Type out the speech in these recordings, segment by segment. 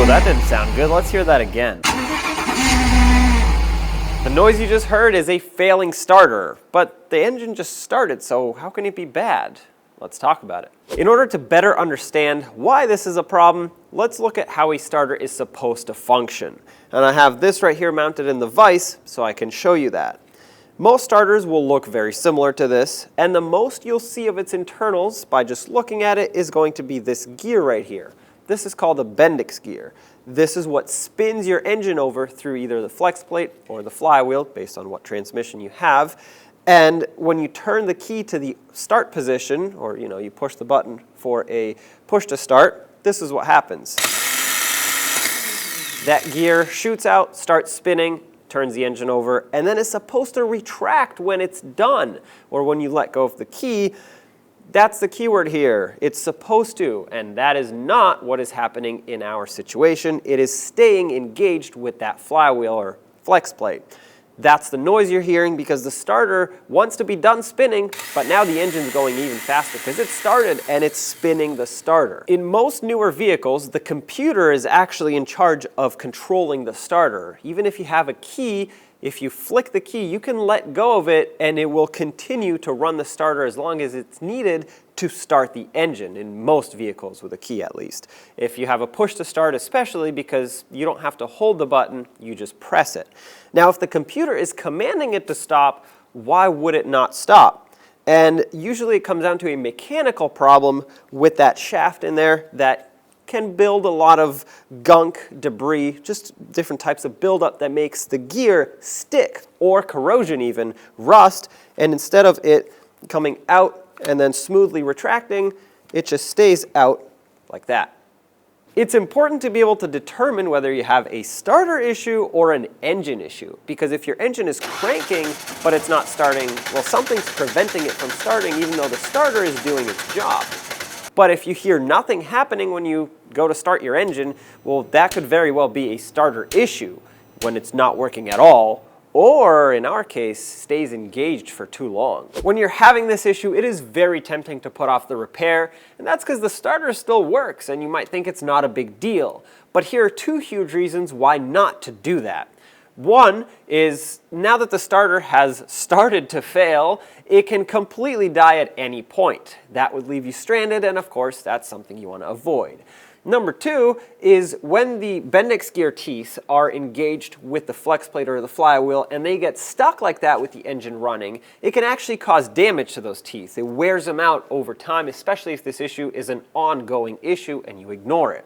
that didn't sound good. Let's hear that again. The noise you just heard is a failing starter, but the engine just started, so how can it be bad? Let's talk about it. In order to better understand why this is a problem, let's look at how a starter is supposed to function. And I have this right here mounted in the vise, so I can show you that. Most starters will look very similar to this, and the most you'll see of its internals by just looking at it is going to be this gear right here. This is called a Bendix gear. This is what spins your engine over through either the flex plate or the flywheel, based on what transmission you have. And when you turn the key to the start position, or you push the button for a push to start, this is what happens. That gear shoots out, starts spinning, turns the engine over, and then it's supposed to retract when it's done, or when you let go of the key. That's the keyword here. It's supposed to, and that is not what is happening in our situation. It is staying engaged with that flywheel or flex plate. That's the noise you're hearing because the starter wants to be done spinning, but now the engine's going even faster because it started and it's spinning the starter. In most newer vehicles, the computer is actually in charge of controlling the starter. Even if you have a key, if you flick the key, you can let go of it and it will continue to run the starter as long as it's needed to start the engine, in most vehicles with a key at least. If you have a push to start, especially because you don't have to hold the button, you just press it. Now if the computer is commanding it to stop, why would it not stop? And usually it comes down to a mechanical problem with that shaft in there that can build a lot of gunk, debris, just different types of buildup that makes the gear stick, or corrosion even, rust, and instead of it coming out and then smoothly retracting, it just stays out like that. It's important to be able to determine whether you have a starter issue or an engine issue, because if your engine is cranking but it's not starting, well, something's preventing it from starting even though the starter is doing its job. But if you hear nothing happening when you go to start your engine, well, that could very well be a starter issue when it's not working at all, or in our case, stays engaged for too long. When you're having this issue, it is very tempting to put off the repair, and that's because the starter still works and you might think it's not a big deal. But here are two huge reasons why not to do that. One is, now that the starter has started to fail, it can completely die at any point. That would leave you stranded, and of course, that's something you want to avoid. Number two is when the Bendix gear teeth are engaged with the flex plate or the flywheel and they get stuck like that with the engine running, it can actually cause damage to those teeth. It wears them out over time, especially if this issue is an ongoing issue and you ignore it.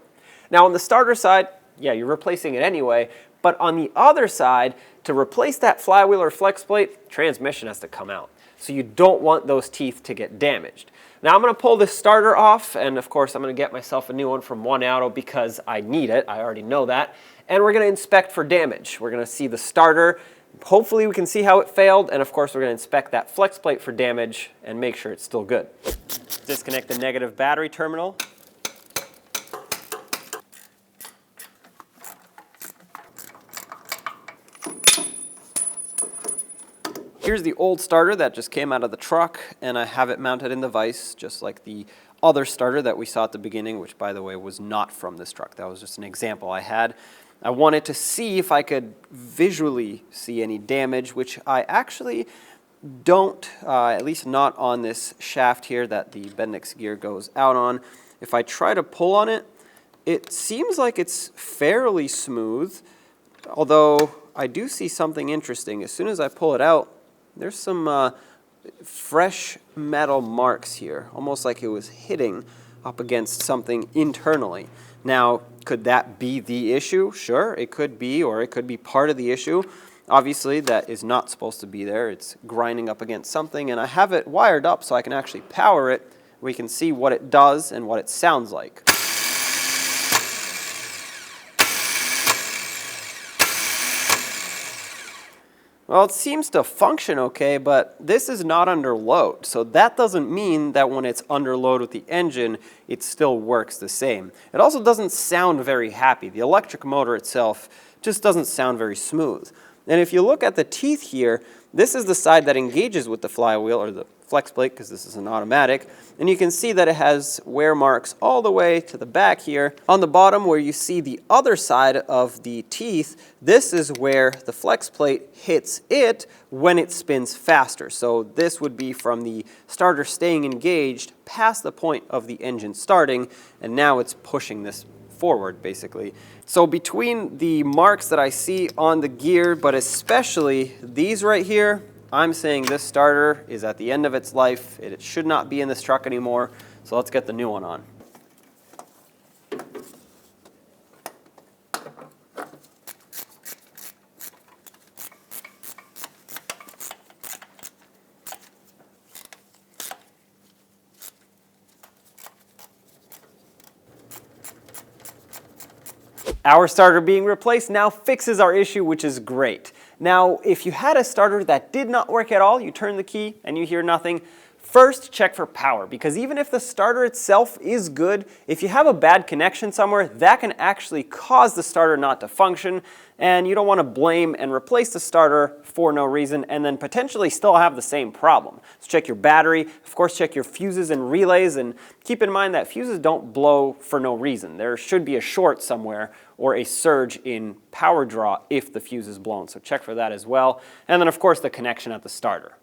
Now on the starter side, yeah, you're replacing it anyway, but on the other side, to replace that flywheel or flex plate, transmission has to come out. So you don't want those teeth to get damaged. Now I'm going to pull this starter off, and of course I'm going to get myself a new one from One Auto because I need it. I already know that. And we're going to inspect for damage. We're going to see the starter. Hopefully we can see how it failed, and of course we're going to inspect that flex plate for damage and make sure it's still good. Disconnect the negative battery terminal. Here's the old starter that just came out of the truck, and I have it mounted in the vise, just like the other starter that we saw at the beginning, which, by the way, was not from this truck. That was just an example I had. I wanted to see if I could visually see any damage, which I actually don't, at least not on this shaft here that the Bendix gear goes out on. If I try to pull on it, it seems like it's fairly smooth, although I do see something interesting. As soon as I pull it out, there's some fresh metal marks here, almost like it was hitting up against something internally. Now, could that be the issue? Sure, it could be, or it could be part of the issue. Obviously, that is not supposed to be there. It's grinding up against something, and I have it wired up so I can actually power it. We can see what it does and what it sounds like. Well, it seems to function okay, but this is not under load. So that doesn't mean that when it's under load with the engine, it still works the same. It also doesn't sound very happy. The electric motor itself just doesn't sound very smooth. And if you look at the teeth here, this is the side that engages with the flywheel or the flex plate because this is an automatic. And you can see that it has wear marks all the way to the back here. On the bottom where you see the other side of the teeth, this is where the flex plate hits it when it spins faster. So this would be from the starter staying engaged past the point of the engine starting, and now it's pushing this forward basically. So between the marks that I see on the gear, but especially these right here, I'm saying this starter is at the end of its life. It should not be in this truck anymore. So let's get the new one on. Our starter being replaced now fixes our issue, which is great. Now, if you had a starter that did not work at all, you turn the key and you hear nothing, first check for power, because even if the starter itself is good, if you have a bad connection somewhere, that can actually cause the starter not to function, and you don't want to blame and replace the starter for no reason and then potentially still have the same problem. So check your battery, of course check your fuses and relays, and keep in mind that fuses don't blow for no reason. There should be a short somewhere or a surge in power draw if the fuse is blown, so check for that as well. And then of course the connection at the starter.